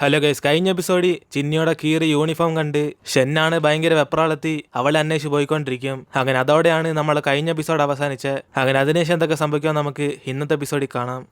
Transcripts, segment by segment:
Hello guys, കഴിഞ്ഞ എപ്പിസോഡിൽ ചിന്നിയുടെ കീറി യൂണിഫോം കണ്ട് ഷെന്നാണ് ഭയങ്കര വെപ്രാളത്തി അവളെ അന്വേഷിച്ച് പോയിക്കൊണ്ടിരിക്കും. അങ്ങനെ അതോടെയാണ് നമ്മളെ കഴിഞ്ഞ എപ്പിസോഡ് അവസാനിച്ചത്. അങ്ങനെ അതിനുശേഷം എന്തൊക്കെ സംഭവിക്കുമെന്ന് നമുക്ക് ഇന്നത്തെ എപ്പിസോഡിൽ കാണാം.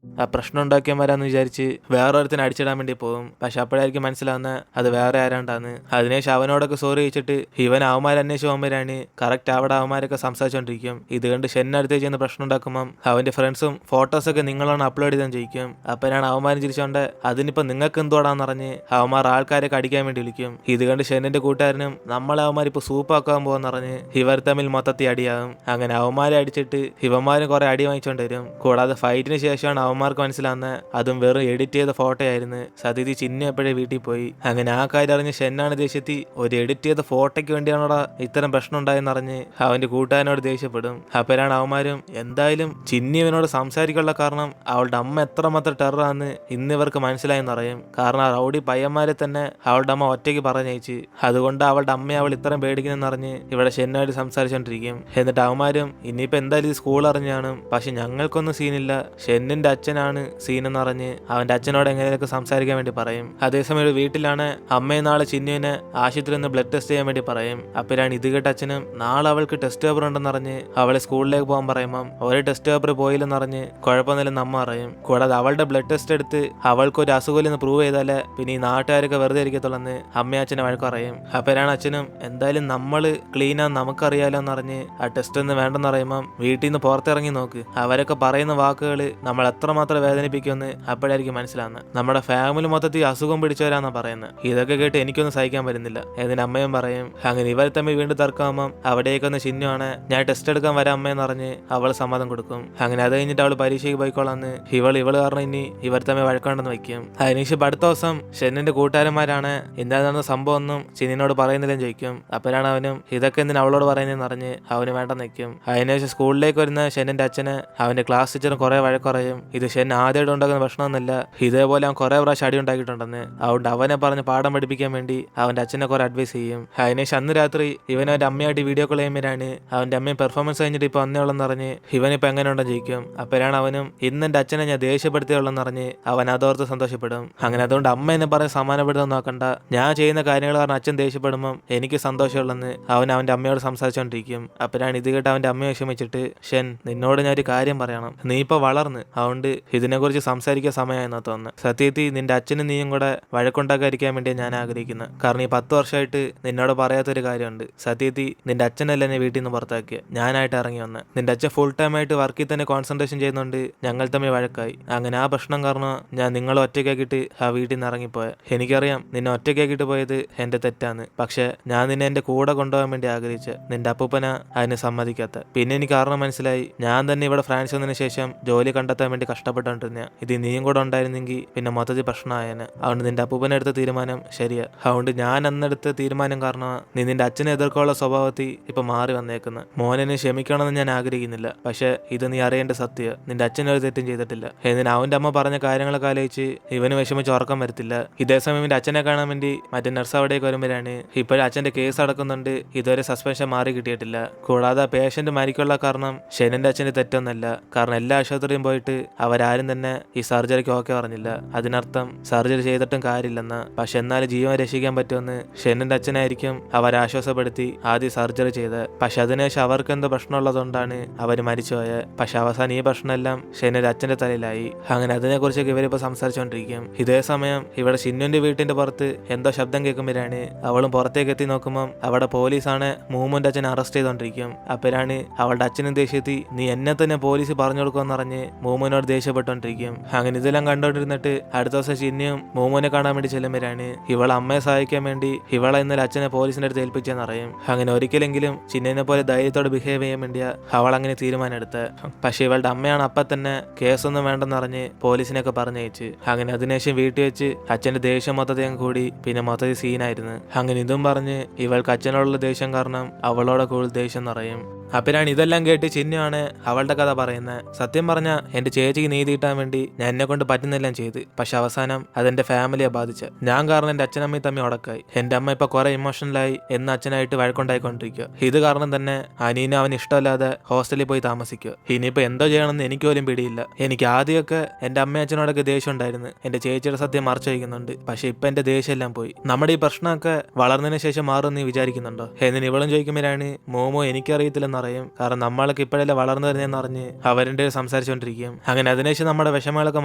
ആ പ്രശ്നം ഉണ്ടാക്കിയവരാന്ന് വിചാരിച്ച് വേറൊരുത്തിന് അടിച്ചിടാൻ വേണ്ടി പോകും. പക്ഷെ അപ്പോഴായിരിക്കും മനസ്സിലാവുന്ന അത് വേറെ ആരാണ്ടാന്ന്. അതിനുശേഷം അവനോടൊക്കെ സോറി ചോദിച്ചിട്ട് ഇവൻ അവന്മാരെ അന്വേഷിച്ച് പോകുമ്പോഴാണ് കറക്റ്റ് അവിടെ അവന്മാരൊക്കെ സംസാരിച്ചോണ്ടിരിക്കും. ഇത് കണ്ട് ഷെന്നടുത്ത് ചെയ്യുന്ന പ്രശ്നം ഉണ്ടാക്കുമ്പം അവന്റെ ഫ്രണ്ട്സും ഫോട്ടോസൊക്കെ നിങ്ങളാണ് അപ്ലോഡ് ചെയ്താൽ ചെയ്യിക്കും. അപ്പോഴാണ് അവന്മാരും ചിരിച്ചോണ്ട് അതിനിപ്പോ നിങ്ങൾക്ക് എന്തോടാന്ന് പറഞ്ഞ് അവന്മാർ ആൾക്കാരൊക്കെ അടിക്കാൻ വേണ്ടി വിളിക്കും. ഇത് കണ്ട് ഷെന്നിന്റെ കൂട്ടുകാരനും നമ്മളെ അവന്മാരിപ്പോ സൂപ്പാക്കാൻ പോകാന്ന് പറഞ്ഞ് ഇവർ തമ്മിൽ മൊത്തത്തിൽ അടിയാകും. അങ്ങനെ അവന്മാരെ അടിച്ചിട്ട് ഇവന്മാരും കുറെ അടി വാങ്ങിച്ചോണ്ട് വരും. കൂടാതെ ഫൈറ്റിന് ശേഷമാണ് അവന്മാർക്ക് മനസ്സിലാവുന്ന അതും വെറും എഡിറ്റ് ചെയ്ത ഫോട്ടോ ആയിരുന്നു. സത്യത്തിൽ ചിന്നു എപ്പോഴേ വീട്ടിൽ പോയി. അങ്ങനെ ആ കാര്യം അറിഞ്ഞ് ഷെന്നാണ് ദേഷ്യത്തി ഒരു എഡിറ്റ് ചെയ്ത ഫോട്ടോയ്ക്ക് വേണ്ടിയാണോടാ ഇത്തരം പ്രശ്നം ഉണ്ടായെന്ന് അറിഞ്ഞ് അവന്റെ കൂട്ടുകാരനോട് ദേഷ്യപ്പെടും. അപ്പോഴാണ് അവന്മാരും എന്തായാലും ചിന്നി ഇവനോട് സംസാരിക്കാനുള്ള കാരണം അവളുടെ അമ്മ എത്രമാത്രം ടെററാന്ന് ഇന്ന് ഇവർക്ക് മനസ്സിലായെന്ന് അറിയും. കാരണം ആ റൗഡി പയ്യന്മാരെ തന്നെ അവളുടെ അമ്മ ഒറ്റയ്ക്ക് പറഞ്ഞയച്ച് അതുകൊണ്ട് അവളുടെ അമ്മയെ അവൾ ഇത്രയും പേടിക്കുന്നെന്ന് അറിഞ്ഞ് ഇവിടെ ഷെന്നായിട്ട് സംസാരിച്ചോണ്ടിരിക്കും. എന്നിട്ട് അവന്മാരും ഇനിയിപ്പോ എന്തായാലും ഈ സ്കൂൾ അറിഞ്ഞാണ്, പക്ഷെ ഞങ്ങൾക്കൊന്നും സീനില്ല, ഷെന്നിന്റെ അച്ഛനാണ് സീനെന്ന് പറഞ്ഞ് അവന്റെ അച്ഛനോട് എങ്ങനെയൊക്കെ സംസാരിക്കാൻ വേണ്ടി പറയും. അതേസമയം വീട്ടിലാണ് അമ്മയെ നാളെ ചിന്നുവിനെ ആശുപത്രിയിൽ നിന്ന് ബ്ലഡ് ടെസ്റ്റ് ചെയ്യാൻ വേണ്ടി പറയും. അപ്പോഴാണ് ഇത് കേട്ട അച്ഛനും നാളെ അവൾക്ക് ടെസ്റ്റ് പേപ്പർ ഉണ്ടെന്ന് അറിഞ്ഞ് അവളെ സ്കൂളിലേക്ക് പോകാൻ പറയുമ്പം ഒരു ടെസ്റ്റ് പേപ്പർ പോയില്ലെന്ന് അറിഞ്ഞ് കുഴപ്പമൊന്നുമില്ലെന്ന് അമ്മ അറിയും. കൂടാതെ അവളുടെ ബ്ലഡ് ടെസ്റ്റ് എടുത്ത് അവൾക്കൊരു അസുഖമില്ലെന്ന് പ്രൂവ് ചെയ്താലേ പിന്നെ ഈ നാട്ടുകാരൊക്കെ വെറുതെ ഇരിക്കത്തുള്ളെന്ന് അമ്മയും അച്ഛനെ വഴക്കറിയും. അപ്പോഴാണ് അച്ഛനും എന്തായാലും നമ്മള് ക്ലീനാന്ന് നമുക്കറിയാലോ എന്നറിഞ്ഞ് ആ ടെസ്റ്റ് ഒന്നും വേണ്ടെന്ന് പറയുമ്പം വീട്ടിൽ നിന്ന് പുറത്തിറങ്ങി നോക്ക്, അവരൊക്കെ പറയുന്ന വാക്കുകൾ നമ്മൾ എത്രമാത്രം വേദനിപ്പിക്കുമെന്ന് അപ്പോഴായിരിക്കും മനസ്സിലാവുന്നത്. നമ്മുടെ ഫാമിലി മൊത്തത്തിൽ അസുഖം പിടിച്ചവരാന്നാ പറയുന്നത്. ഇതൊക്കെ കേട്ട് എനിക്കൊന്നും സഹിക്കാൻ പറ്റുന്നില്ല എന്നിട്ട് അമ്മയും പറയും. അങ്ങനെ ഇവർ തമ്മിൽ വീണ്ടും തർക്കമാകുമ്പം അവിടേക്കൊന്ന് ചിന്നുവാണ് ഞാൻ ടെസ്റ്റ് എടുക്കാൻ വരാം അമ്മയെന്ന് പറഞ്ഞ് അവൾ സമ്മതം കൊടുക്കും. അങ്ങനെ അത് കഴിഞ്ഞിട്ട് അവൾ പരീക്ഷയ്ക്ക് പോയിക്കോളാന്ന് ഇവള് കാരണം ഇനി ഇവർ തമ്മിൽ വഴക്കണ്ടെന്ന് വയ്ക്കും. അതിനുശേഷം അടുത്ത ദിവസം ഷെന്നിന്റെ കൂട്ടുകാരന്മാരാണ് എന്താണെന്ന സംഭവം ഒന്നും ചിന്നിനോട് പറയുന്നില്ലെന്ന് ചോദിക്കും. അപ്പോഴാണ് അവനും ഇതൊക്കെ എന്തിനാ അവളോട് പറയുന്നതെന്ന് അറിഞ്ഞ് അവന് വേണ്ടെന്ന് വയ്ക്കും. അതിനുശേഷം സ്കൂളിലേക്ക് വരുന്ന ഷെന്നിന്റെ അച്ഛന് അവന്റെ ക്ലാസ് ടീച്ചറും കുറെ വഴക്കുറയും. ഇത് ഷെൻ ആദ്യമായിട്ട് ഉണ്ടാക്കുന്ന പ്രശ്നമൊന്നുമില്ല, ഇതേപോലെ അവൻ കുറെ പ്രാവശ്യം അടി ഉണ്ടാക്കിയിട്ടുണ്ടെന്ന്. അതുകൊണ്ട് അവനെ പറഞ്ഞ് പാഠം പഠിപ്പിക്കാൻ വേണ്ടി അവന്റെ അച്ഛനെ കുറെ അഡ്വൈസ് ചെയ്യും. അതിനുശേഷം അന്ന് രാത്രി ഇവൻ അവന്റെ അമ്മയായിട്ട് വീഡിയോ കോൾ ചെയ്യുമ്പോഴാണ് അവന്റെ അമ്മയും പെർഫോമൻസ് കഴിഞ്ഞിട്ട് ഇപ്പൊ വന്നേയുള്ളെന്ന് പറഞ്ഞ് ഇവനിപ്പോ എങ്ങനെ ഉണ്ടെന്ന് ചോദിക്കും. അപ്പോഴാണ് അവനും ഇന്ന് എന്റെ അച്ഛനെ ഞാൻ ദേഷ്യപ്പെടുത്തിയുള്ളെന്ന് പറഞ്ഞ് അവൻ അതോർത്ത് സന്തോഷപ്പെടും. അങ്ങനെ അതുകൊണ്ട് അമ്മ എന്നെ പറഞ്ഞ് സമാനപ്പെടുത്താൻ നോക്കണ്ട, ഞാൻ ചെയ്യുന്ന കാര്യങ്ങൾ കാരണം അച്ഛൻ ദേഷ്യപ്പെടുമ്പം എനിക്ക് സന്തോഷമുള്ളെന്ന് അവൻ അവന്റെ അമ്മയോട് സംസാരിച്ചോണ്ടിരിക്കും. അപ്പോഴാണ് ഇത് കേട്ട് അവന്റെ അമ്മയെ വിഷമിച്ചിട്ട് ഷെൻ നിന്നോട് ഞാൻ ഒരു കാര്യം പറയണം, നീ ഇപ്പൊ വളർന്ന് അതുകൊണ്ട് ഇതിനെക്കുറിച്ച് സംസാരിക്കാൻ സമയമായെന്നാ തോന്നുന്നത്. സത്യത്തിൽ നിന്റെ അച്ഛനും നീയും കൂടെ വഴക്കുണ്ടാക്കാതിരിക്കാൻ വേണ്ടി ഞാൻ ആഗ്രഹിക്കുന്നത്. കാരണം ഈ 10 വർഷമായിട്ട് നിന്നോട് പറയാത്തൊരു കാര്യമുണ്ട്. സത്യത്തിൽ നിന്റെ അച്ഛനല്ല എന്നെ വീട്ടിൽ നിന്ന് പുറത്താക്കിയ, ഞാനായിട്ട് ഇറങ്ങി വന്ന്. നിന്റെ അച്ഛൻ ഫുൾ ടൈം ആയിട്ട് വർക്കിൽ തന്നെ കോൺസെൻട്രേഷൻ ചെയ്യുന്നുണ്ട് ഞങ്ങൾ തമ്മിൽ വഴക്കായി. അങ്ങനെ ആ പ്രശ്നം കാരണം ഞാൻ നിങ്ങളെ ഒറ്റയ്ക്കാക്കിയിട്ട് ആ വീട്ടിൽ നിന്ന് ഇറങ്ങിപ്പോയ. എനിക്കറിയാം നിന്നെ ഒറ്റയ്ക്കാക്കിയിട്ട് പോയത് എന്റെ തെറ്റാന്ന്, പക്ഷെ ഞാൻ നിന്നെ എന്റെ കൂടെ കൊണ്ടുപോകാൻ വേണ്ടി ആഗ്രഹിച്ച നിന്റെ അപ്പൂപ്പന അതിന് സമ്മതിക്കാത്ത. പിന്നെ എനിക്ക് കാരണം മനസ്സിലായി, ഞാൻ തന്നെ ഇവിടെ ഫ്രാൻസ് വന്നതിന് ശേഷം ജോലി കണ്ടെത്താൻ വേണ്ടി കഷ്ടപ്പെട്ടുകൊണ്ടിരുന്ന. ഇത് നീയും കൂടെ ഉണ്ടായിരുന്നെങ്കിൽ പിന്നെ മൊത്തത്തിൽ പ്രശ്നമായേനെ. അതുകൊണ്ട് നിന്റെ അപ്പൂപ്പനെ എടുത്ത തീരുമാനം ശരിയാ. അതുകൊണ്ട് ഞാൻ അന്നെടുത്ത തീരുമാനം കാരണം നീ നിന്റെ അച്ഛനെ എതിർക്കാനുള്ള സ്വഭാവത്തിൽ ഇപ്പൊ മാറി വന്നേക്കുന്നു. മോനെ ക്ഷമിക്കണമെന്ന് ഞാൻ ആഗ്രഹിക്കുന്നില്ല, പക്ഷെ ഇത് നീ അറിയേണ്ട സത്യ, നിന്റെ അച്ഛനൊരു തെറ്റും ചെയ്തിട്ടില്ല. എന്നിന് അവന്റെ അമ്മ പറഞ്ഞ കാര്യങ്ങളൊക്കെ ആലോചിച്ച് ഇവന് വിഷമിച്ച് ഉറക്കം വരത്തില്ല. ഇതേസമയം ഇവന്റെ അച്ഛനെ കാണാൻ വേണ്ടി മറ്റേ നർസ് അവിടേക്ക് വരുമ്പോഴാണ് ഇപ്പോഴും അച്ഛന്റെ കേസ് അടക്കുന്നുണ്ട്, ഇതുവരെ സസ്പെൻഷൻ മാറി കിട്ടിയിട്ടില്ല. കൂടാതെ പേഷ്യന്റ് മരിക്കുള്ള കാരണം ഷെനിന്റെ അച്ഛന്റെ തെറ്റൊന്നല്ല. കാരണം എല്ലാ ആശുപത്രിയും പോയിട്ട് അവരാരും തന്നെ ഈ സർജറിക്ക് ഓക്കെ പറഞ്ഞില്ല. അതിനർത്ഥം സർജറി ചെയ്തിട്ടും കാര്യമില്ലെന്ന്. പക്ഷെ എന്നാലും ജീവൻ രക്ഷിക്കാൻ പറ്റുമെന്ന് ഷെന്നിന്റെ അച്ഛനായിരിക്കും അവരാശ്വാസപ്പെടുത്തി ആദ്യം സർജറി ചെയ്ത്. പക്ഷെ അതിനുശേഷം അവർക്ക് എന്തോ പ്രശ്നമുള്ളതുകൊണ്ടാണ് അവർ മരിച്ചുപോയത്. പക്ഷെ അവസാനം ഈ പ്രശ്നമെല്ലാം ഷെന്നിന്റെ അച്ഛന്റെ തലയിലായി. അങ്ങനെ അതിനെക്കുറിച്ചൊക്കെ ഇവരിപ്പോ സംസാരിച്ചുകൊണ്ടിരിക്കും. ഇതേ സമയം ഇവിടെ ഷിന്നുവിന്റെ വീട്ടിന്റെ പുറത്ത് എന്തോ ശബ്ദം കേൾക്കുമ്പോഴാണ് അവളും പുറത്തേക്ക് എത്തി നോക്കുമ്പോൾ അവിടെ പോലീസാണ് മൂമുന്റെ അച്ഛനെ അറസ്റ്റ് ചെയ്തോണ്ടിരിക്കും. അപ്പോഴാണ് അവളുടെ അച്ഛനും ദേഷ്യത്തി നീ എന്നെ തന്നെ പോലീസ് പറഞ്ഞു കൊടുക്കുമെന്ന് പറഞ്ഞ് മൂമുനോട് ദേഷ്യപ്പെട്ട് ദേഷ്യപ്പെട്ടോണ്ടിരിക്കും. അങ്ങനെ ഇതെല്ലാം കണ്ടോണ്ടിരുന്നിട്ട് അടുത്ത ദിവസം ചിന്നിയും മോമോനെ കാണാൻ വേണ്ടി ചെല്ലുമ്പോഴാണ് ഇവളെ അമ്മയെ സഹായിക്കാൻ വേണ്ടി ഇവളെ ഇന്നലെ അച്ഛനെ പോലീസിന്റെ അടുത്ത് ഏൽപ്പിച്ചെന്ന് അറിയും. അങ്ങനെ ഒരിക്കലെങ്കിലും ചിന്നിനെ പോലെ ധൈര്യത്തോടെ ബിഹേവ് ചെയ്യാൻ വേണ്ടിയാ അവൾ അങ്ങനെ തീരുമാനം എടുത്ത്. പക്ഷെ ഇവളുടെ അമ്മയാണ് അപ്പം തന്നെ കേസൊന്നും വേണ്ടെന്ന് പറഞ്ഞ് പോലീസിനെയൊക്കെ പറഞ്ഞയച്ച്. അങ്ങനെ അതിനുശേഷം വീട്ടിൽ വെച്ച് അച്ഛന്റെ ദേഷ്യം മൊത്തത്തിൽ കൂടി, പിന്നെ മൊത്തത്തിൽ സീനായിരുന്നു. അങ്ങനെ ഇതും പറഞ്ഞ് ഇവൾക്ക് അച്ഛനോടുള്ള ദേഷ്യം കാരണം അവളോടെ കൂടുതൽ ദേഷ്യം നിറയും. അപ്പോഴാണ് ഇതെല്ലാം കേട്ട് ചിന്നുവാണ് അവളുടെ കഥ പറയുന്നത്. സത്യം പറഞ്ഞ എന്റെ ചേച്ചിക്ക് നീതി കിട്ടാൻ വേണ്ടി ഞാൻ എന്നെ കൊണ്ട് പറ്റുന്നെല്ലാം ചെയ്ത്, പക്ഷെ അവസാനം അതെന്റെ ഫാമിലിയെ ബാധിച്ച. ഞാൻ കാരണം എന്റെ അച്ഛനമ്മയും തമ്മിൽ ഉടക്കായി. എന്റെ അമ്മ ഇപ്പൊ കുറെ ഇമോഷണലായി എന്ന് അച്ഛനായിട്ട് വഴക്കുണ്ടായിക്കൊണ്ടിരിക്കുക. ഇത് കാരണം തന്നെ അനീനെ അവൻ ഇഷ്ടമല്ലാതെ ഹോസ്റ്റലിൽ പോയി താമസിക്കുക. ഇനിയിപ്പോ എന്തോ ചെയ്യണമെന്ന് എനിക്ക് പോലും പിടിയില്ല. എനിക്ക് ആദ്യമൊക്കെ എന്റെ അമ്മയും അച്ഛനോടൊക്കെ ദേഷ്യം ഉണ്ടായിരുന്നു. എന്റെ ചേച്ചിയുടെ സത്യം മറച്ചു വയ്ക്കുന്നുണ്ട്. പക്ഷെ ഇപ്പൊ എന്റെ ദേഷ്യം എല്ലാം പോയി. നമ്മുടെ ഈ പ്രശ്നമൊക്കെ വളർന്നതിന് ശേഷം മാറും നീ വിചാരിക്കുന്നുണ്ടോ എന്ന് ഇവളും ചോദിക്കുമ്പോഴാണ് മോമോ എനിക്കറിയത്തില്ലെന്ന് അറിയും. കാരണം നമ്മളൊക്കെ ഇപ്പോഴല്ലേ വളർന്നു വരുന്നതെന്ന് അറിഞ്ഞ് അവരുടെ സംസാരിച്ചുകൊണ്ടിരിക്കും. അങ്ങനെ അതിനുശേഷം നമ്മുടെ വിഷമങ്ങളൊക്കെ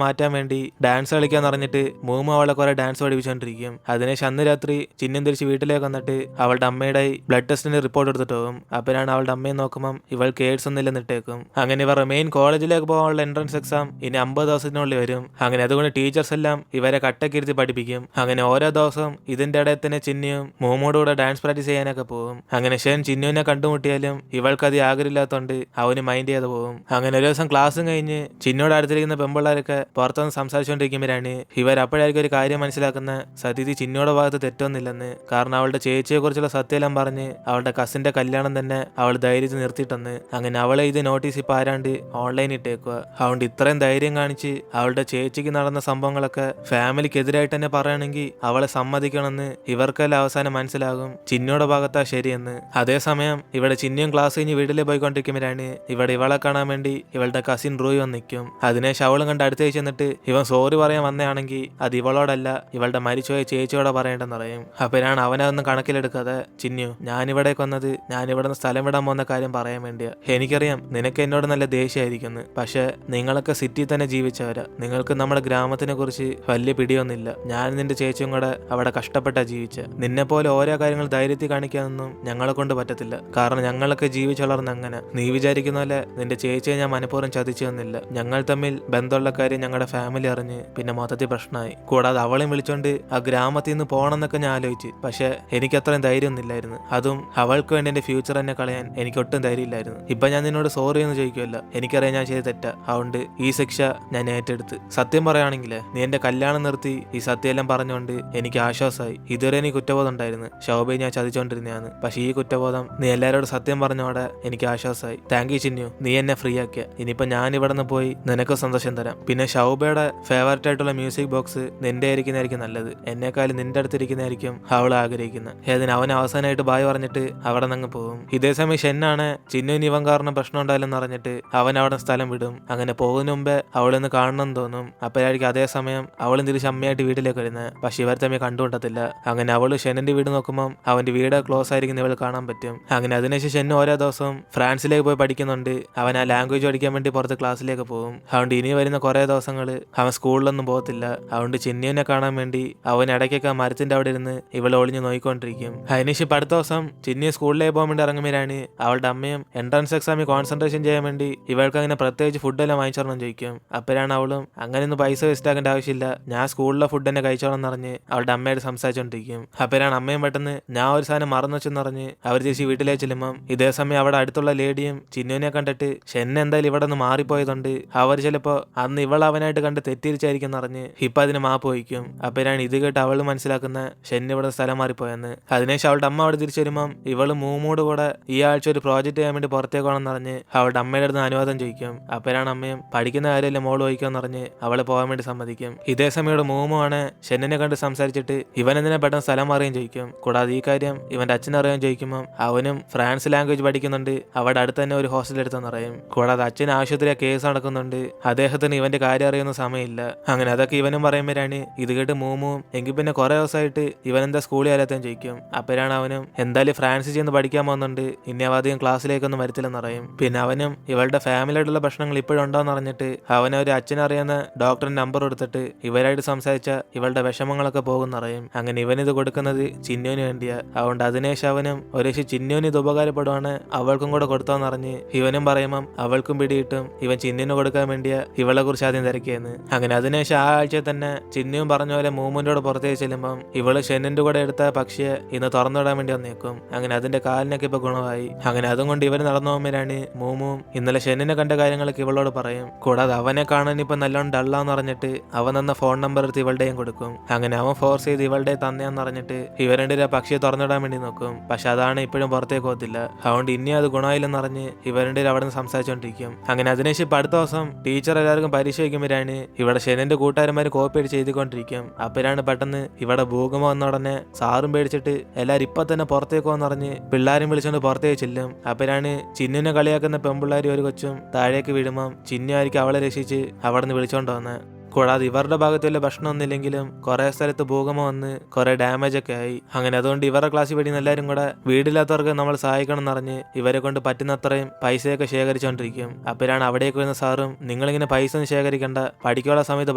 മാറ്റാൻ വേണ്ടി ഡാൻസ് കളിക്കാന്ന് പറഞ്ഞിട്ട് മോമോ അവളെ കുറെ ഡാൻസ് പഠിപ്പിച്ചുകൊണ്ടിരിക്കും. അതിനുശേഷം അന്ന് രാത്രി ചിന്നും തിരിച്ച് വീട്ടിലേക്ക് വന്നിട്ട് അവളുടെ അമ്മയുടെ ബ്ലഡ് ടെസ്റ്റിന് റിപ്പോർട്ട് എടുത്തിട്ട് പോകും. അപ്പോഴാണ് അവളുടെ അമ്മയെ നോക്കുമ്പോൾ ഇവൾക്ക് എയ്ഡ്സ് ഒന്നുമില്ലെന്ന് ഇട്ടേക്കും. അങ്ങനെ ഇവരുടെ മെയിൻ കോളേജിലേക്ക് പോകാനുള്ള എൻട്രൻസ് എക്സാം ഇനി 50 ദിവസത്തിനുള്ളിൽ വരും. അങ്ങനെ അതുകൊണ്ട് ടീച്ചേഴ്സ് എല്ലാം ഇവരെ കട്ടക്കിരുത്തി പഠിപ്പിക്കും. അങ്ങനെ ഓരോ ദിവസവും ഇതിന്റെ ഇടയിൽ തന്നെ ചിന്നിയും മോമോയുടെ കൂടെ ഡാൻസ് പ്രാക്ടീസ് ചെയ്യാനൊക്കെ പോകും. അങ്ങനെ ഷെൻ ചിന്നുവിനെ കണ്ടുമുട്ടിയാലും ഇവൾക്കത് ആഗ്രഹമില്ലാത്തോണ്ട് അവന് മൈൻഡ് ചെയ്ത് പോകും. അങ്ങനെ ഒരു ദിവസം ക്ലാസ്സും കഴിഞ്ഞ് ചിന്നോട് അടുത്തിരിക്കുന്ന പെമ്പിള്ളാരൊക്കെ പുറത്തുനിന്ന് സംസാരിച്ചുകൊണ്ടിരിക്കുമ്പോഴാണ് ഇവർ അപ്പോഴായിരിക്കും ഒരു കാര്യം മനസ്സിലാക്കുന്ന സത്യതി ചിന്നോടെ ഭാഗത്ത് തെറ്റൊന്നുമില്ലെന്ന്. കാരണം അവളുടെ ചേച്ചിയെ കുറിച്ചുള്ള സത്യമെല്ലാം പറഞ്ഞ് അവളുടെ കസിന്റെ കല്യാണം തന്നെ അവൾ ധൈര്യത്തിൽ നിർത്തിയിട്ടെന്ന്. അങ്ങനെ അവളെ ഇത് നോട്ടീസ് ഇപ്പൊ ആരാണ്ട് ഓൺലൈനിൽ ഇട്ടേക്കുക. അതുകൊണ്ട് ഇത്രയും ധൈര്യം കാണിച്ച് അവളുടെ ചേച്ചിക്ക് നടന്ന സംഭവങ്ങളൊക്കെ ഫാമിലിക്ക് എതിരായിട്ട് തന്നെ പറയുകയാണെങ്കിൽ അവളെ സമ്മതിക്കണമെന്ന് ഇവർക്കെല്ലാം അവസാനം മനസ്സിലാകും ചിന്നോടെ ഭാഗത്താ ശരിയെന്ന്. അതേസമയം ഇവിടെ ചിന്നിയും ക്ലാസ് കഴിഞ്ഞ് വീട്ടിൽ പോയിക്കൊണ്ടിരിക്കുമ്പോഴാണ് ഇവിടെ ഇവളെ കാണാൻ വേണ്ടി ഇവളുടെ കസിൻ റൂയി വന്ന് നിൽക്കും. അതിനെ ശവളും കണ്ട് അടുത്തേക്ക് ചെന്നിട്ട് ഇവൻ സോറി പറയാൻ വന്നതാണെങ്കിൽ അത് ഇവളോടല്ല ഇവളുടെ മരിച്ചുപോയ ചേച്ചിയോടെ പറയേണ്ടെന്ന് പറയും. അപ്പോഴാണ് അവനതൊന്നും കണക്കിലെടുക്കാതെ ചിന്നു ഞാനിവിടേക്ക് വന്നത് ഞാനിവിടുന്ന് സ്ഥലം വിടാൻ പോകുന്ന കാര്യം പറയാൻ വേണ്ടിയാ. എനിക്കറിയാം നിനക്ക് എന്നോട് നല്ല ദേഷ്യമായിരിക്കുന്നു. പക്ഷെ നിങ്ങളൊക്കെ സിറ്റിയിൽ തന്നെ ജീവിച്ചവരാ. നിങ്ങൾക്ക് നമ്മുടെ ഗ്രാമത്തിനെ കുറിച്ച് വലിയ പിടിയൊന്നുമില്ല. ഞാൻ നിന്റെ ചേച്ചിയും കൂടെ അവിടെ കഷ്ടപ്പെട്ടാ ജീവിച്ച. നിന്നെ പോലെ ഓരോ കാര്യങ്ങൾ ധൈര്യത്തിൽ കാണിക്കാനൊന്നും ഞങ്ങളെ കൊണ്ട് പറ്റത്തില്ല. കാരണം ഞങ്ങളൊക്കെ ജീവിച്ചു വളർന്ന അങ്ങനെ. നീ വിചാരിക്കുന്ന പോലെ നിന്റെ ചേച്ചിയെ ഞാൻ മനഃപൂർവ്വം ചതിച്ചു തന്നില്ല. ഞങ്ങൾ തമ്മിൽ ബന്ധമുള്ള കാര്യം ഞങ്ങളുടെ ഫാമിലി അറിഞ്ഞ് പിന്നെ മൊത്തത്തിൽ പ്രശ്നമായി. കൂടാതെ അവളെയും വിളിച്ചോണ്ട് ആ ഗ്രാമത്തിൽ നിന്ന് പോകണമെന്നൊക്കെ ഞാൻ ആലോചിച്ച്. പക്ഷെ എനിക്ക് അത്രയും ധൈര്യമൊന്നുമില്ലായിരുന്നു. അതും അവൾക്ക് വേണ്ടി എന്റെ ഫ്യൂച്ചർ തന്നെ കളയാൻ എനിക്ക് ഒട്ടും ധൈര്യമില്ലായിരുന്നു. ഇപ്പൊ ഞാൻ നിന്നോട് സോറി എന്ന് ചോദിക്കുമല്ല. എനിക്കറിയാം ഞാൻ ചെയ്ത് തെറ്റാ. അതുകൊണ്ട് ഈ ശിക്ഷ ഞാൻ ഏറ്റെടുത്ത്. സത്യം പറയുകയാണെങ്കിൽ നീ എന്റെ കല്യാണം നിർത്തി ഈ സത്യമെല്ലാം പറഞ്ഞുകൊണ്ട് എനിക്ക് ആശ്വാസമായി. ഇതുവരെ എനിക്ക് കുറ്റബോധം ഉണ്ടായിരുന്നു. ശോഭയെ ഞാൻ ചതിച്ചോണ്ടിരുന്നതാണ്. പക്ഷെ ഈ കുറ്റബോധം നീ എല്ലാവരോടും സത്യം പറഞ്ഞോടെ എനിക്ക് ആശ്വാസമായി. താങ്ക് യു ചിന്നു, നീ എന്നെ ഫ്രീ ആക്കിയ. ഇനിയിപ്പോ ഞാൻ ഇവിടെ നിന്ന് പോയി നിനക്ക് സന്തോഷം തരാം. പിന്നെ ശൗബയുടെ ഫേവറേറ്റ് ആയിട്ടുള്ള മ്യൂസിക് ബോക്സ് നിന്റെ ആയിരിക്കുന്നതായിരിക്കും നല്ലത്. എന്നെക്കാളും നിന്റെ അടുത്തിരിക്കുന്നതായിരിക്കും അവൾ ആഗ്രഹിക്കുന്നത്. ഏതിന് അവൻ അവസാനമായിട്ട് ബായ് പറഞ്ഞിട്ട് അവിടെ നിന്ന് പോകും. ഇതേസമയം ഷെന്നാണ് ചിന്നുവിന് ഇവൻ കാരണം പ്രശ്നം ഉണ്ടായില്ലെന്ന് പറഞ്ഞിട്ട് അവൻ അവിടെ സ്ഥലം വിടും. അങ്ങനെ പോകുന്ന മുമ്പേ അവളൊന്ന് കാണണമെന്ന് തോന്നും. അപ്പോഴായിരിക്കും അതേസമയം അവളും തിരിച്ച് അമ്മയായിട്ട് വീട്ടിലേക്ക് വരുന്നത്. പക്ഷെ ഇവർ തമ്മിൽ കണ്ടുകൊണ്ടത്തില്ല. അങ്ങനെ അവള് ഷെന്നിന്റെ വീട് നോക്കുമ്പോൾ അവന്റെ വീട് ക്ലോസ് ആയിരിക്കും ഇവൾ കാണാൻ പറ്റും. അങ്ങനെ അതിനുശേഷം ഷെന്ന് ഓരോ ദിവസവും ഫ്രാൻസിലേക്ക് പോയി പഠിക്കുന്നുണ്ട്. അവൻ ആ ലാംഗ്വേജ് പഠിക്കാൻ വേണ്ടി പുറത്ത് ക്ലാസ്സിലേക്ക് പോകും. അതുകൊണ്ട് ഇനി വരുന്ന കുറെ ദിവസങ്ങൾ അവൻ സ്കൂളിലൊന്നും പോകത്തില്ല. അതുകൊണ്ട് ചിന്നുവിനെ കാണാൻ വേണ്ടി അവൻ ഇടയ്ക്കൊക്കെ ആ മരത്തിന്റെ അവിടെ ഇരുന്ന് ഇവളെ ഒളിഞ്ഞ് നോയിക്കൊണ്ടിരിക്കും. അതിനുശേഷം അടുത്ത ദിവസം ചിന്നു സ്കൂളിലേക്ക് പോകാൻ വേണ്ടി ഇറങ്ങുമ്പോഴാണ് അവളുടെ അമ്മയും എൻട്രൻസ് എക്സാമിൽ കോൺസെൻട്രേഷൻ ചെയ്യാൻ വേണ്ടി ഇവൾക്ക് അങ്ങനെ പ്രത്യേകിച്ച് ഫുഡെല്ലാം വാങ്ങിച്ചോളണം ചോദിക്കും. അപ്പോഴാണ് അവളും അങ്ങനെയൊന്നും പൈസ വേസ്റ്റ് ആക്കേണ്ട ആവശ്യമില്ല, ഞാൻ സ്കൂളിലെ ഫുഡ് തന്നെ കഴിച്ചോളം എന്ന് പറഞ്ഞ് അവളുടെ അമ്മയോട് സംസാരിച്ചോണ്ടിരിക്കും. അപ്പോഴാണ് അമ്മയും പെട്ടെന്ന് ഞാൻ ഒരു സാധനം മറന്നു വെച്ചെന്ന് പറഞ്ഞ് അവർ തിരിച്ച് വീട്ടിലേക്ക് ചെല്ലുമ്പം ഇതേസമയം അവിടെ അടുത്തുള്ള ലേഡിയും ചിന്നുവിനെ കണ്ടിട്ട് ഷെൻ എന്തായാലും ഇവിടെ നിന്ന് മാറിപ്പോയതുകൊണ്ട് അവർ ചിലപ്പോ അന്ന് ഇവൾ അവനായിട്ട് കണ്ട് തെറ്റിരിച്ചായിരിക്കും പറഞ്ഞ് ഇപ്പൊ അതിന് മാപ്പ് വഹിക്കും. അപ്പോഴാണ് ഇത് കേട്ട് അവള് മനസ്സിലാക്കുന്ന ഷെൻ ഇവിടെ സ്ഥലം മാറിപ്പോയെന്ന്. അതിനുശേഷം അവളുടെ അമ്മ അവിടെ തിരിച്ചു വരുമ്പം ഇവള് മൂമൂട് കൂടെ ഈ ആഴ്ച ഒരു പ്രോജക്റ്റ് ചെയ്യാൻ വേണ്ടി പുറത്തേക്ക് പോകണമെന്ന് പറഞ്ഞ് അവളുടെ അമ്മയുടെ അടുത്ത് അനുവാദം ചോദിക്കും. അപ്പോഴാണ് അമ്മയും പഠിക്കുന്ന കാര്യമല്ലേ മോള് വഹിക്കുമെന്ന് പറഞ്ഞ് അവളെ പോകാൻ വേണ്ടി സമ്മതിക്കും. ഇതേ സമയം ഇവിടെ മൂമു ആണ് ഷെന്നിനെ കണ്ട് സംസാരിച്ചിട്ട് ഇവൻ എന്തിനെ പെട്ടെന്ന് സ്ഥലം മാറിയും ചോദിക്കും. കൂടാതെ ഈ കാര്യം ഇവന്റെ അച്ഛനറിയാൻ ചോദിക്കുമ്പോൾ അവനും ഫ്രാൻസ് ലാംഗ്വേജ് പഠിക്കുന്നുണ്ട്, അവിടെ അടുത്ത് തന്നെ ഒരു ഹോസ്റ്റൽ എടുത്തെന്ന് പറയും. കൂടാതെ അച്ഛൻ ആശുപത്രിയെ കേസ് നടക്കുന്നുണ്ട്, അദ്ദേഹത്തിന് ഇവന്റെ കാര്യം അറിയുന്ന സമയമില്ല. അങ്ങനെ അതൊക്കെ ഇവനും പറയുമ്പോഴാണ് ഇത് കേട്ട് മൂമും എങ്കിൽ പിന്നെ കുറെ ദിവസമായിട്ട് ഇവൻ എന്താ സ്കൂളിൽ വരാത്തെന്ന് ചോദിക്കും. അപ്പോഴാണ് അവനും എന്തായാലും ഫ്രാൻസിൽ ചെന്ന് പഠിക്കാൻ പോകുന്നുണ്ട്, ഇനി അവധികം ക്ലാസ്സിലേക്കൊന്നും വരത്തില്ലെന്ന് പറയും. പിന്നെ അവനും ഇവളുടെ ഫാമിലിയായിട്ടുള്ള പ്രശ്നങ്ങൾ ഇപ്പോഴുണ്ടോന്ന് അറിഞ്ഞിട്ട് അവനൊരു അച്ഛനറിയുന്ന ഡോക്ടറിന്റെ നമ്പർ കൊടുത്തിട്ട് ഇവരായിട്ട് സംസാരിച്ച ഇവളുടെ വിഷമങ്ങളൊക്കെ പോകുന്നറിയും. അങ്ങനെ ഇവനിത് കൊടുക്കുന്നത് ചിന്നുവിന് വേണ്ടിയാ. അതുകൊണ്ട് അതിനേശം അവനും ഒരു ചിന്നുവിന് ഇത് ഉപകാരപ്പെടുവാണ് അവൾക്കും കൂടെ കൊടുത്തോന്നറിഞ്ഞ് ഇവനും പറയുമ്പം അവൾക്കും പിടിയിട്ടും ഇവൻ ചിന്നിന് കൊടുക്കാൻ വേണ്ടിയ ഇവളെ കുറിച്ച് ആദ്യം തിരക്കിയെന്ന്. അങ്ങനെ അതിനുശേഷം ആ ആഴ്ച തന്നെ ചിന്നിയും പറഞ്ഞ പോലെ മൂമുന്റെ കൂടെ പുറത്തേക്ക് ചെല്ലുമ്പം ഇവള് ഷെന്നിന്റെ കൂടെ എടുത്ത പക്ഷിയെ ഇന്ന് തുറന്നുവിടാൻ വേണ്ടി വന്നേക്കും. അങ്ങനെ അതിന്റെ കാലിനൊക്കെ ഇപ്പൊ ഗുണമായി. അങ്ങനെ അതും കൊണ്ട് ഇവർ നടന്നു പോകുമ്പോഴാണ് മൂമും ഇന്നലെ ഷെന്നിനെ കണ്ട കാര്യങ്ങളൊക്കെ ഇവളോട് പറയും. കൂടാതെ അവനെ കാണാൻ ഇപ്പൊ നല്ലോണം ഡള്ളാന്ന് പറഞ്ഞിട്ട് അവൻ തന്ന ഫോൺ നമ്പർ എടുത്ത് ഇവളുടെയും കൊടുക്കും. അങ്ങനെ അവൻ ഫോഴ്സ് ചെയ്ത് ഇവളുടെ തന്നെയാന്ന് പറഞ്ഞിട്ട് ഇവരുടെ പക്ഷിയെ തുറന്നിടാൻ വേണ്ടി നോക്കും. പക്ഷെ അതാണ് ഇപ്പോഴും പുറത്തേക്ക് പോകത്തില്ല. അതുകൊണ്ട് ഇനി അത് ഗുണമായില്ലെന്ന് പറഞ്ഞ് ഇവരുടെ അവിടെ നിന്ന് സംസാരിച്ചോണ്ടിരിക്കും. അങ്ങനെ അതിനുശേഷം ഇപ്പൊ അടുത്ത ദിവസം ടീച്ചർ എല്ലാവർക്കും പരീക്ഷ വയ്ക്കുമ്പോഴാണ് ഇവിടെ ഷെന്നിന്റെ കൂട്ടുകാരന്മാർ കോപ്പി അടിച്ച് എഴുതിക്കൊണ്ടിരിക്കും. അപ്പോഴാണ് പെട്ടെന്ന് ഇവിടെ ഭൂകമ്പം വന്ന ഉടനെ സാറും പേടിച്ചിട്ട് എല്ലാവരും ഇപ്പൊ തന്നെ പുറത്തേക്ക് പോകാന്ന് പറഞ്ഞ് പിള്ളേരും വിളിച്ചോണ്ട് പുറത്തേക്ക് ചെല്ലും. അപ്പോഴാണ് ചിന്നുനെ കളിയാക്കുന്ന പെൺപിള്ളേർ ഒരു കൊച്ചും താഴേക്ക് വീഴുമ്പം ചിന്നു ആയിരിക്കും അവളെ രക്ഷിച്ച് അവിടെ നിന്ന് വിളിച്ചോണ്ട് വന്ന്. കൂടാതെ ഇവരുടെ ഭാഗത്ത് വല്ല ഭക്ഷണമൊന്നുമില്ലെങ്കിലും കുറെ സ്ഥലത്ത് ഭൂകമ്പം വന്ന് കുറെ ഡാമേജ് ഒക്കെ ആയി. അങ്ങനെ അതുകൊണ്ട് ഇവരുടെ ക്ലാസ്സിൽ പഠിക്കുന്ന എല്ലാവരും കൂടെ വീടില്ലാത്തവർക്ക് നമ്മൾ സഹായിക്കണം എന്നറിഞ്ഞ് ഇവരെ കൊണ്ട് പറ്റുന്നത്രയും പൈസയൊക്കെ ശേഖരിച്ചുകൊണ്ടിരിക്കും. അപ്പോഴാണ് അവിടേക്ക് വരുന്ന സാറും നിങ്ങളിങ്ങനെ പൈസ ഒന്നും ശേഖരിക്കേണ്ട, പഠിക്കാനുള്ള സമയത്ത്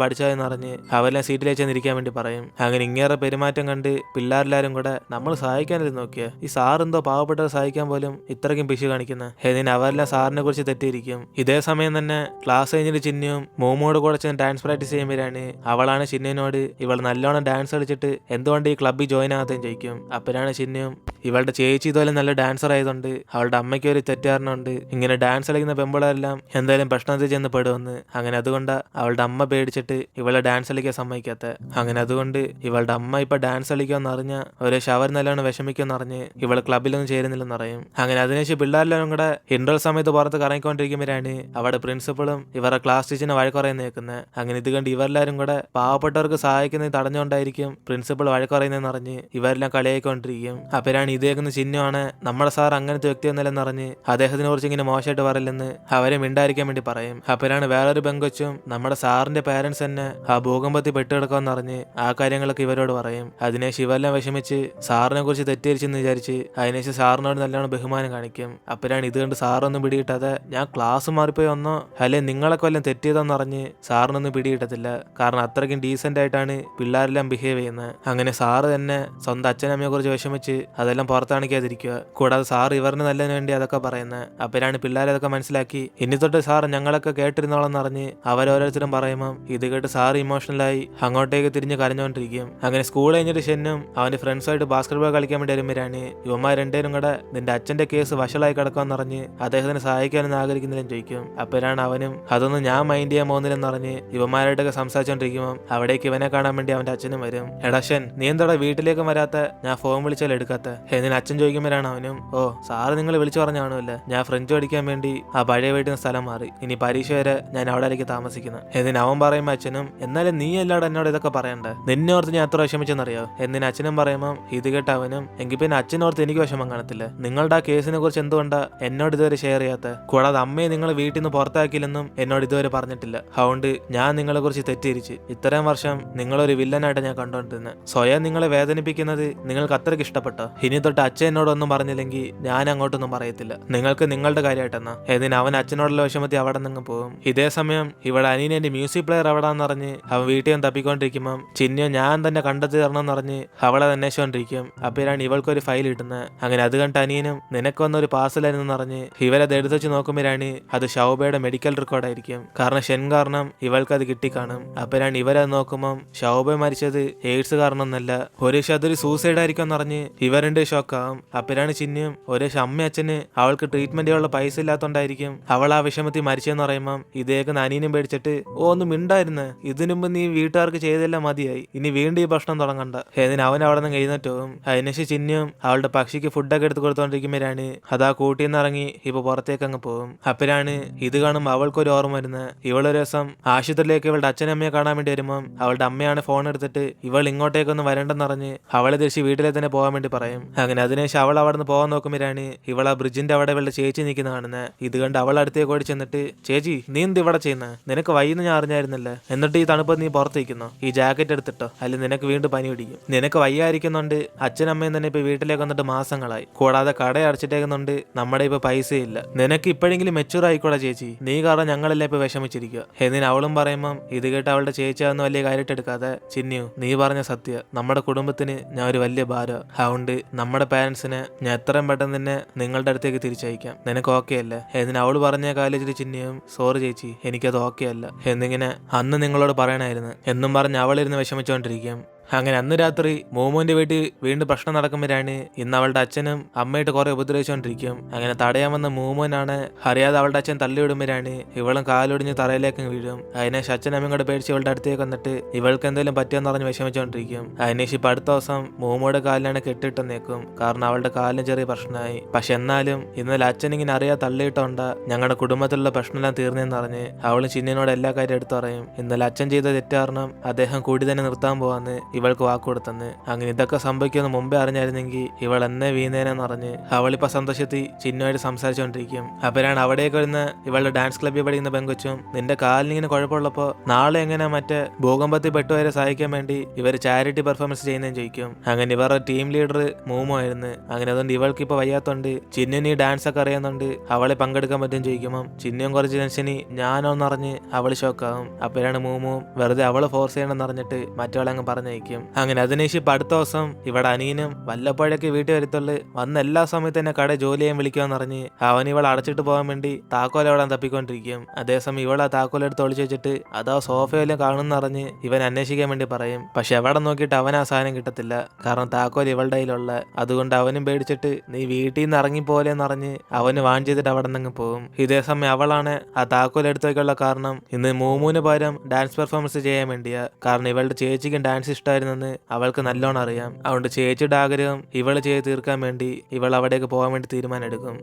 പഠിച്ചതെന്ന് അറിഞ്ഞ് അവരെല്ലാം സീറ്റിലേക്ക് ചെന്നിരിക്കാൻ വേണ്ടി പറയും. അങ്ങനെ ഇങ്ങേറെ പെരുമാറ്റം കണ്ട് പിള്ളേരെല്ലാരും കൂടെ നമ്മൾ സഹായിക്കാനല്ലേ നോക്കിയ ഈ സാർ എന്തോ പാവപ്പെട്ടവരെ സഹായിക്കാൻ പോലും ഇത്രയ്ക്കും പിശു കാണിക്കുന്നത്. എന്നിന് അവരെല്ലാം സാറിനെ കുറിച്ച് തെറ്റിയിരിക്കും. ഇതേ സമയം തന്നെ ക്ലാസ് കഴിഞ്ഞിട്ട് ചിന്നിയും മോമോട് കൂടെ ചെന്ന് ഡാൻസ് പ്രാക്ടീസ് ചെയ്യുമ്പോഴാണ് അവളാണ് ചിന്നുവിനോട് ഇവൾ നല്ലോണം ഡാൻസ് കളിച്ചിട്ട് എന്തുകൊണ്ട് ഈ ക്ലബ്ബിൽ ജോയിൻ ആകാതെയും ചോദിക്കും. അപ്പോഴാണ് ചിന്നും ഇവളുടെ ചേച്ചി ഇതുപോലെ നല്ല ഡാൻസർ ആയതുകൊണ്ട് അവളുടെ അമ്മയ്ക്ക് ഒരു തെറ്റാരണമുണ്ട്, ഇങ്ങനെ ഡാൻസ് കളിക്കുന്ന പെമ്പിളെല്ലാം എന്തായാലും പ്രശ്നത്തിൽ ചെന്ന് പെടുമെന്ന്. അങ്ങനെ അതുകൊണ്ട് അവളുടെ അമ്മ പേടിച്ചിട്ട് ഇവളെ ഡാൻസ് കളിക്കാൻ സമ്മതിക്കാത്ത. അങ്ങനെ അതുകൊണ്ട് ഇവളുടെ അമ്മ ഇപ്പൊ ഡാൻസ് കളിക്കുമെന്ന് അറിഞ്ഞ ഒരു ഷവർ നല്ലോണം വിഷമിക്കുമെന്ന് അറിഞ്ഞ് ഇവള് ക്ലബ്ബിലൊന്നും ചേരുന്നില്ലെന്ന് അറിയും. അങ്ങനെ അതിനുശേഷം പിള്ളേരെല്ലാം കൂടെ ഇൻട്രോൾ സമയത്ത് പുറത്ത് കറങ്ങിക്കൊണ്ടിരിക്കുമ്പോഴാണ് അവിടെ പ്രിൻസിപ്പളും ഇവരുടെ ക്ലാസ് ടീച്ചറിനെ വഴക്കുറയുന്ന നിൽക്കുന്നത്. അങ്ങനെ ഇത് കണ്ട് ഇവരെല്ലാരും കൂടെ പാവപ്പെട്ടവർക്ക് സഹായിക്കുന്നത് തടഞ്ഞുകൊണ്ടായിരിക്കും പ്രിൻസിപ്പൾ വഴക്കുറയുന്നതെന്ന് അറിഞ്ഞ് ഇവരെല്ലാം കളിയായിക്കൊണ്ടിരിക്കും. അപ്പോഴാണ് ഇതേക്കുന്ന ചിഹ്നമാണ് നമ്മുടെ സാർ അങ്ങനത്തെ വ്യക്തിയൊന്നുമല്ലെന്ന് അറിഞ്ഞ് അദ്ദേഹത്തിനെ കുറിച്ച് ഇങ്ങനെ മോശമായിട്ട് പറയില്ലെന്ന് അവരെ മിണ്ടായിരിക്കാൻ വേണ്ടി പറയും. അപ്പോഴാണ് വേറൊരു പെങ്കൊച്ചും നമ്മുടെ സാറിന്റെ പേരൻസ് തന്നെ ആ ഭൂകമ്പത്തിൽ പെട്ടുകിടക്കുമെന്ന് അറിഞ്ഞ് ആ കാര്യങ്ങളൊക്കെ ഇവരോട് പറയും. അതിനുശേഷം ഇവരെല്ലാം വിഷമിച്ച് സാറിനെ കുറിച്ച് തെറ്റിദ്ധരിച്ചെന്ന് വിചാരിച്ച് അതിനുശേഷം സാറിനോട് നല്ലോണം ബഹുമാനം കാണിക്കും. അപ്പോഴാണ് ഇത് കണ്ട് സാറൊന്നും പിടികിട്ടാതെ ഞാൻ ക്ലാസ് മാറിപ്പോയി ഒന്നോ അല്ലെ നിങ്ങളൊക്കെ വല്ലതും തെറ്റിയതെന്ന് അറിഞ്ഞ് സാറിനൊന്നും പിടികിട്ടത്തില്ല. കാരണം അത്രയ്ക്കും ഡീസന്റ് ആയിട്ടാണ് പിള്ളേരെല്ലാം ബിഹേവ് ചെയ്യുന്നത്. അങ്ങനെ സാറ് തന്നെ സ്വന്തം അച്ഛനമ്മയെ കുറിച്ച് വിഷമിച്ച് അതെല്ലാം പുറത്താണിക്കാതിരിക്കുക. കൂടാതെ സാർ ഇവറിന് നല്ലതിന് വേണ്ടി അതൊക്കെ പറയുന്നത്. അപ്പോഴാണ് പിള്ളേരെ അതൊക്കെ മനസ്സിലാക്കി ഇനി തൊട്ട് സാർ ഞങ്ങളൊക്കെ കേട്ടിരുന്നോളെന്ന് അറിഞ്ഞ് അവരോരോരുത്തരും പറയുമ്പം ഇത് കേട്ട് സാർ ഇമോഷണലായി അങ്ങോട്ടേക്ക് തിരിഞ്ഞ് കരഞ്ഞുകൊണ്ടിരിക്കും. അങ്ങനെ സ്കൂൾ കഴിഞ്ഞിട്ട് ഷെന്നും അവന്റെ ഫ്രണ്ട്സായിട്ട് ബാസ്കറ്റ് ബോൾ കളിക്കാൻ വേണ്ടി വരുമ്പോഴാണ് ഇവന്മാർ രണ്ടുപേരും കൂടെ നിന്റെ അച്ഛന്റെ കേസ് വഷളായി കിടക്കുമെന്ന് അറിഞ്ഞ് അദ്ദേഹത്തിന് സഹായിക്കാനൊന്നും ആഗ്രഹിക്കുന്നില്ലെന്ന് ചോദിക്കും. അപ്പോഴാണ് അവനും അതൊന്നും ഞാൻ മൈൻഡ് ചെയ്യാൻ പോകുന്നില്ലെന്ന് അറിഞ്ഞ് ഇവന്മാരായിട്ടൊക്കെ സംസാരിച്ചോണ്ടിരിക്കുമ്പോൾ അവിടേക്ക് ഇവനെ കാണാൻ വേണ്ടി അവന്റെ അച്ഛനും വരും. എടാ നീ എന്താ വീട്ടിലേക്ക് വരാത്ത, ഞാൻ ഫോൺ വിളിച്ചാൽ എടുക്കാത്ത എന്നിന് അച്ഛൻ ചോദിക്കുമ്പോഴാണ് അവനും ഓ സാറ് നിങ്ങൾ വിളിച്ചു പറഞ്ഞാണല്ലോ, ഞാൻ ഫ്രഞ്ച് പഠിക്കാൻ വേണ്ടി ആ പഴയ വീട്ടിൽ നിന്ന് സ്ഥലം മാറി, ഇനി പരീക്ഷ വരെ ഞാൻ അവിടേക്ക് താമസിക്കുന്നത് എന്നിന് അവൻ പറയുമ്പോൾ അച്ഛനും എന്നാലും നീ അല്ലാതെ എന്നോട് ഇതൊക്കെ പറയണ്ടേ, നിന്നെ ഓർത്ത് ഞാൻ എത്ര വിഷമിച്ചെന്നറിയോ എന്നിന് അച്ഛനും പറയുമ്പോൾ ഇത് കേട്ട് അവനും എങ്കിൽ പിന്നെ അച്ഛനോർത്ത് എനിക്ക് വിഷമം കാണത്തില്ല, നിങ്ങളുടെ ആ കേസിനെ കുറിച്ച് എന്തുകൊണ്ടാ എന്നോട് ഇതുവരെ ഷെയർ ചെയ്യാത്ത, കൂടാതെ അമ്മയെ നിങ്ങൾ വീട്ടിൽ നിന്ന് പുറത്താക്കിയില്ലെന്നും എന്നോട് ഇതുവരെ പറഞ്ഞിട്ടില്ല, അതുകൊണ്ട് ഞാൻ നിങ്ങളെ കുറിച്ച് തെറ്റിദ്ധരിച്ച് ഇത്രയും വർഷം നിങ്ങളൊരു വില്ലനായിട്ട് ഞാൻ കണ്ടോണ്ടിരുന്നത്, സ്വയം നിങ്ങളെ വേദനിപ്പിക്കുന്നത് നിങ്ങൾക്ക് അത്രയ്ക്ക് ഇഷ്ടപ്പെട്ടോ, ഇനി തൊട്ട് അച്ഛൻ എന്നോടൊന്നും പറഞ്ഞില്ലെങ്കിൽ ഞാൻ അങ്ങോട്ടൊന്നും പറയത്തില്ല, നിങ്ങൾക്ക് നിങ്ങളുടെ കാര്യമായിട്ടെന്നാ എന്നിന് അവൻ അച്ഛനോടുള്ള വിഷമത്തിൽ അവിടെ നിന്ന് പോകും. ഇതേ സമയം ഇവിടെ അനീനെ മ്യൂസിക് പ്ലെയർ എവിടാന്ന് പറഞ്ഞ് അവൻ വീട്ടിൽ നിന്ന് തപ്പിക്കൊണ്ടിരിക്കുമ്പം ചിന്നു ഞാൻ തന്നെ കണ്ടെത്തി തരണമെന്ന് പറഞ്ഞ് അവളെ അന്വേഷിച്ചോണ്ടിരിക്കും. അപ്പോഴാണ് ഇവൾക്കൊരു ഫയൽ കിട്ടുന്നത്. അങ്ങനെ അത് കണ്ട് അനിയനും നിനക്ക് വന്നൊരു പാഴ്സലായിരുന്നു പറഞ്ഞ് ഇവരത് എടുത്തു വെച്ച് നോക്കുമ്പോഴാണ് അത് ഷൗബയുടെ മെഡിക്കൽ റെക്കോർഡായിരിക്കും. കാരണം ഷെൻ കാരണം ഇവൾക്ക് അത് കിട്ടിക്കാണും. അപ്പോഴാണ് ഇവരത് നോക്കുമ്പം ഷൗബ മരിച്ചത് എയ്ഡ്സ് കാരണമൊന്നല്ല, ഒരു അതൊരു സൂസൈഡ് ആയിരിക്കും എന്ന് പറഞ്ഞ് ഇവരുടെ ഷോക്കാവും. അപ്പോഴാണ് ചിന്നും ഒരു അമ്മ അച്ഛന് അവൾക്ക് ട്രീറ്റ്മെന്റുള്ള പൈസ ഇല്ലാത്തോണ്ടായിരിക്കും അവൾ ആ വിഷമത്തിൽ മരിച്ചെന്ന് പറയുമ്പം ഇതേക്കുന്ന അനിയനും പേടിച്ചിട്ട് ഓ ഒന്നും മിണ്ടായിരുന്നു, ഇതിനുമ്പ് നീ വീട്ടുകാർക്ക് ചെയ്തെല്ലാം മതിയായി, ഇനി വീണ്ടും ഈ ഭക്ഷണം തുടങ്ങണ്ട എന്നിന് അവൻ അവിടെ നിന്ന് എഴുന്നേറ്റ് പോകും. അതിനുശേഷം ചിന്നും അവളുടെ പക്ഷിക്ക് ഫുഡൊക്കെ എടുത്ത് കൊടുത്തോണ്ടിരിക്കുമ്പോഴാണ് അതാ കൂട്ടിൽ നിന്ന് ഇറങ്ങി ഇപ്പൊ പുറത്തേക്ക് അങ്ങ് പോകും. അപ്പോഴാണ് ഇത് കാണുമ്പോൾ അവൾക്കൊരു ഓർമ്മ വരുന്നത്. ഇവളൊരു ദിവസം ആശുപത്രിയിലേക്ക് ഇവളുടെ അച്ഛനമ്മയെ കാണാൻ വേണ്ടി വരുമ്പം അവളുടെ അമ്മയാണ് ഫോൺ എടുത്തിട്ട് ഇവൾ ഇങ്ങോട്ടേക്കൊന്നും വരണ്ടെന്നറിഞ്ഞ് അവളെ തിരിച്ച് വീട്ടിലെ തന്നെ പോകാൻ വേണ്ടി പറയും. അങ്ങനെ അതിനുശേഷം അവൾ അവിടെ നിന്ന് പോകാൻ നോക്കുമ്പോഴാണ് ഇവൾ ആ ബ്രിഡ്ജിന്റെ അവിടെ ഇവളുടെ ചേച്ചി നിൽക്കുന്ന കാണുന്നത്. ഇത് കണ്ട് അവൾ അടുത്തേക്ക് ഓടി ചെന്നിട്ട് ചേച്ചി നീ എന്ത് ഇവിടെ ചെയ്യുന്നത്, നിനക്ക് വൈകുന്ന ഞാൻ അറിഞ്ഞായിരുന്നല്ലേ, എന്നിട്ട് ഈ തണുപ്പത്ത് നീ പുറത്തേക്കുന്നോ, ഈ ജാക്കറ്റ് എടുത്തിട്ടോ അല്ലെങ്കിൽ നിനക്ക് വീണ്ടും പനി പിടിക്കും, നിനക്ക് വയ്യായിരിക്കുന്നുണ്ട് അച്ഛനമ്മയും തന്നെ ഇപ്പൊ വീട്ടിലേക്ക് വന്നിട്ട് മാസങ്ങളായി, കൂടാതെ കട അടച്ചിട്ടേക്കുന്നുണ്ട്, നമ്മുടെ ഇപ്പൊ പൈസയില്ല, നിനക്ക് ഇപ്പോഴെങ്കിലും മെച്ചൂർ ആയിക്കോളെ ചേച്ചി, നീ കാരണം ഞങ്ങളെല്ലാം ഇപ്പൊ വിഷമിച്ചിരിക്കുക എന്നിന് അവളും പറയുമ്പം ഇത് കേട്ട് അവളുടെ ചേച്ചി അതൊന്നും വലിയ കാര്യമായിട്ട് എടുക്കാതെ, ചിന്നു നീ പറഞ്ഞ സത്യം, നമ്മുടെ കുടുംബത്തിന് ഞാൻ ഒരു വലിയ ഭാരം, അതുകൊണ്ട് നമ്മുടെ പാരന്റ്സിനെ ഞാൻ എത്രയും പെട്ടെന്ന് തന്നെ നിങ്ങളുടെ അടുത്തേക്ക് തിരിച്ചയക്കാം, നിനക്ക് ഓക്കെ അല്ലേ? എന്നിന് അവള് പറഞ്ഞ കാലേജിൽ ചിന്നിയും സോറി ചേച്ചി എനിക്കത് ഓക്കെ അല്ല എന്നിങ്ങനെ അന്ന് നിങ്ങളോട് പറയണായിരുന്നു എന്നും പറഞ്ഞ് അവളിരുന്ന് വിഷമിച്ചുകൊണ്ടിരിക്കും. അങ്ങനെ അന്ന് രാത്രി മോമോന്റെ വീട്ടിൽ വീണ്ടും പ്രശ്നം നടക്കുമ്പോഴാണ് ഇന്ന് അവളുടെ അച്ഛനും അമ്മയായിട്ട് കുറെ ഉപദ്രവിച്ചുകൊണ്ടിരിക്കും. അങ്ങനെ തടയാൻ വന്ന മോമോനാണ് അറിയാതെ അവളുടെ അച്ഛൻ തള്ളിവിടുമ്പോഴാണ് ഇവളും കാലൊടിഞ്ഞ് തറയിലേക്ക് വീഴും. അതിനേശം അച്ഛനമ്മയും കൂടെ പേടിച്ച് ഇവളുടെ അടുത്തേക്ക് വന്നിട്ട് ഇവൾക്ക് എന്തെങ്കിലും പറ്റിയെന്ന് പറഞ്ഞ് വിഷമിച്ചുകൊണ്ടിരിക്കും. അതിനേശം ഇപ്പൊ അടുത്ത ദിവസം മോമോയുടെ കാലിലാണ് കെട്ടിട്ടെന്നേക്കും, കാരണം അവളുടെ കാലിന് ചെറിയ പ്രശ്നമായി. പക്ഷെ എന്നാലും ഇന്നലെ അച്ഛൻ ഇങ്ങനെ അറിയാതെ തള്ളിയിട്ടോണ്ട ഞങ്ങളുടെ കുടുംബത്തിലുള്ള പ്രശ്നമെല്ലാം തീർന്നെന്ന് പറഞ്ഞ് അവളും ചിന്നിനോട് എല്ലാ കാര്യം എടുത്തു പറയും. ഇന്നലെ അച്ഛൻ ചെയ്ത തെറ്റ് കാരണം അദ്ദേഹം കൂടി തന്നെ നിർത്താൻ പോവാന്ന് ഇവൾക്ക് വാക്കുകൊടുത്തെന്ന്. അങ്ങനെ ഇതൊക്കെ സംഭവിക്കുമെന്ന് മുമ്പേ അറിഞ്ഞായിരുന്നെങ്കിൽ ഇവൾ എന്നെ വീണേനെന്ന് പറഞ്ഞ് അവളിപ്പോ സന്തോഷത്തിൽ ചിന്നുമായിട്ട് സംസാരിച്ചുകൊണ്ടിരിക്കും. അപ്പോഴാണ് അവിടേക്ക് വരുന്ന ഇവളുടെ ഡാൻസ് ക്ലബ്ബിൽ പഠിക്കുന്ന പെങ്കൊച്ചും നിന്റെ കാലിനിങ്ങനെ കുഴപ്പമുള്ളപ്പോ നാളെ എങ്ങനെ മറ്റേ ഭൂകമ്പത്തിൽ പെട്ടുവരെ സഹായിക്കാൻ വേണ്ടി ഇവർ ചാരിറ്റി പെർഫോമൻസ് ചെയ്യുന്നതെന്ന് ചോദിക്കും. അങ്ങനെ ഇവരുടെ ടീം ലീഡർ മൂമോ ആയിരുന്നു. അങ്ങനെ അതുകൊണ്ട് ഇവൾക്ക് ഇപ്പൊ വയ്യാത്തോണ്ട് ചിന്നുവിന് ഈ ഡാൻസ് ഒക്കെ അറിയാന്നുണ്ട് അവളെ പങ്കെടുക്കാൻ പറ്റും ചോദിക്കുമ്പോൾ ചിന്നും കുറച്ച് ടെൻഷനി ഞാനോന്നറിഞ്ഞ് അവള് ഷോക്കാവും. അപ്പോഴാണ് മൂമോ വെറുതെ അവള് ഫോഴ്സ് ചെയ്യണമെന്ന് അറിഞ്ഞിട്ട് മറ്റവളെ അങ്ങ് പറഞ്ഞയക്കും. അങ്ങനെ അതിനേശം ഇപ്പൊ അടുത്ത ദിവസം ഇവിടെ അനിയനും വല്ലപ്പോഴൊക്കെ വീട്ടിൽ വരുത്തുള്ളു വന്ന എല്ലാ സമയത്ത് തന്നെ കട ജോലി ചെയ്യാൻ വിളിക്കാന്ന് പറഞ്ഞ് അവൻ ഇവളെ അടച്ചിട്ട് പോകാൻ വേണ്ടി താക്കോലവിടാൻ തപ്പിക്കൊണ്ടിരിക്കും. അതേസമയം ഇവളെ താക്കോലെടുത്ത് ഒളിച്ചു വെച്ചിട്ട് അതാ സോഫയിലും കാണുന്ന അറിഞ്ഞ് ഇവൻ അന്വേഷിക്കാൻ വേണ്ടി പറയും. പക്ഷെ എവിടെ നോക്കിയിട്ട് അവൻ ആ സാധനം കിട്ടത്തില്ല, കാരണം താക്കോൽ ഇവളുടെ കയ്യിലുള്ള. അതുകൊണ്ട് അവനും പേടിച്ചിട്ട് നീ വീട്ടിൽ നിന്ന് ഇറങ്ങിപ്പോലെന്ന് അറിഞ്ഞ് അവന് വാൺ ചെയ്തിട്ട് അവിടെ നിന്ന് പോകും. ഇതേ സമയം അവളാണ് ആ താക്കോൽ എടുത്തേക്കുള്ള കാരണം ഇന്ന് മൂമൂന് പകരം ഡാൻസ് പെർഫോമൻസ് ചെയ്യാൻ വേണ്ടിയാ. കാരണം ഇവളുടെ ചേച്ചിക്കും ഡാൻസ് ഇഷ്ടമായിരുന്നെന്ന് അവൾക്ക് നല്ലോണം അറിയാം. അതുകൊണ്ട് ചേച്ചിയുടെ ആഗ്രഹം ഇവള് ചെയ്ത് തീർക്കാൻ വേണ്ടി ഇവൾ അവിടേക്ക് പോകാൻ വേണ്ടി തീരുമാനം എടുക്കും.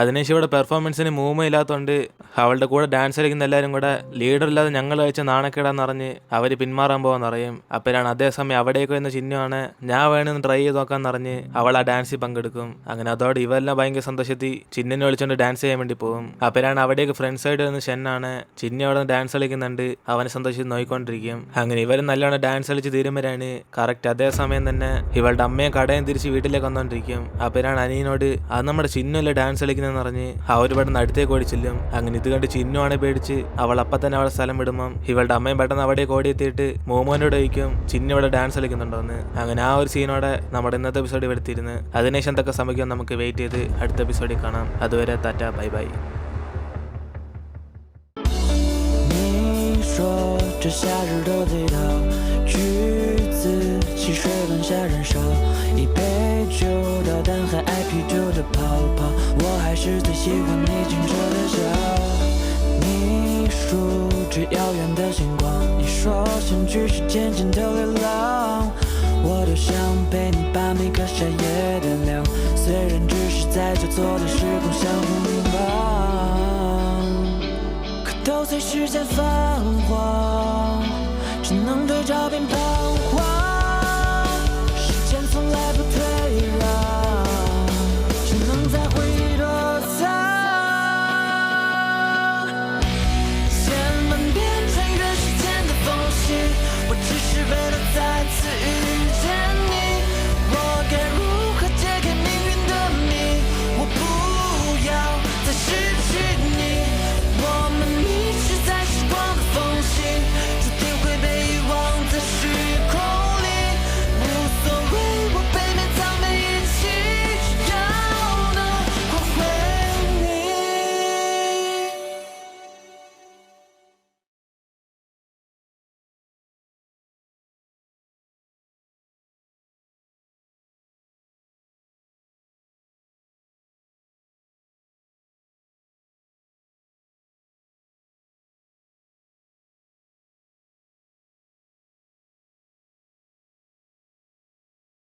അതിനേശം ഇവിടെ പെർഫോമൻസിന് മൂവ്മെന്റ് ഇല്ലാത്തതുകൊണ്ട് അവളുടെ കൂടെ ഡാൻസ് കളിക്കുന്ന എല്ലാവരും കൂടെ ലീഡർ ഇല്ലാതെ ഞങ്ങൾ കഴിച്ച നാണക്കേടാന്ന് പറഞ്ഞ് അവര് പിന്മാറാൻ പോകാൻ അറിയും. അപ്പോഴാണ് അതേസമയം അവിടേക്ക് വരുന്ന ചിഹ്നമാണ് ഞാൻ വേണമെന്ന് ട്രൈ ചെയ്ത് നോക്കാന്ന് പറഞ്ഞ് അവൾ ആ ഡാൻസിൽ പങ്കെടുക്കും. അങ്ങനെ അതോടെ ഇവരെല്ലാം ഭയങ്കര സന്തോഷത്തിൽ ചിന്നിനെ വിളിച്ചുകൊണ്ട് ഡാൻസ് ചെയ്യാൻ വേണ്ടി പോകും. അപ്പോഴാണ് അവിടേക്ക് ഫ്രണ്ട് സൈഡ് വരുന്ന ഷെന്നാണ് ചിന്നി അവിടെ ഡാൻസ് കളിക്കുന്നുണ്ട്, അവനെ സന്തോഷിച്ച് നോക്കിക്കൊണ്ടിരിക്കും. അങ്ങനെ ഇവരും നല്ലോണം ഡാൻസ് കളിച്ച് തീരുമ്പോഴാണ് കറക്റ്റ് അതേസമയം തന്നെ ഇവളുടെ അമ്മയെ കടയും തിരിച്ച് വീട്ടിലേക്ക് വന്നോണ്ടിരിക്കും. അപ്പോഴാണ് അനിയനോട് അത് നമ്മുടെ ചിഹ്നല്ലേ ഡാൻസ് കളിക്കുന്ന പറഞ്ഞ് അവരിവിടെ അടുത്തേക്ക് ഓടിച്ചില്ലും. അങ്ങനെ ഇത് കണ്ട് ചിന്നുവാണ് പേടിച്ച് അവൾ അപ്പൊ തന്നെ അവളെ സ്ഥലം വിടുമ്പം ഇവളുടെ അമ്മയും പെട്ടെന്ന് അവിടേക്ക് ഓടിയെത്തിയിട്ട് മോമോനോട് ചോദിക്കും ചിന്നു ഇവിടെ ഡാൻസ് കളിക്കുന്നുണ്ടോന്ന്. അങ്ങനെ ആ ഒരു സീനോടെ നമ്മുടെ ഇന്നത്തെ എപ്പിസോഡ് വരുത്തിയിരുന്നു. അതിനുശേഷം എന്തൊക്കെ സംഭവിക്കും നമുക്ക് വെയിറ്റ് ചെയ്ത് അടുത്ത എപ്പിസോഡിൽ കാണാം. അതുവരെ ടാറ്റ ബൈ ബൈ.这夏日的味道，橘子汽水温下燃烧，一杯酒到但还爱啤酒的泡泡，我还是最喜欢你清澈的笑。你数着遥远的星光，你说相聚是渐渐的流浪，我都想陪你把每个夏夜点亮，虽然只是在交错的时空相互拥抱，可都随时间泛黄，只能对照片跑。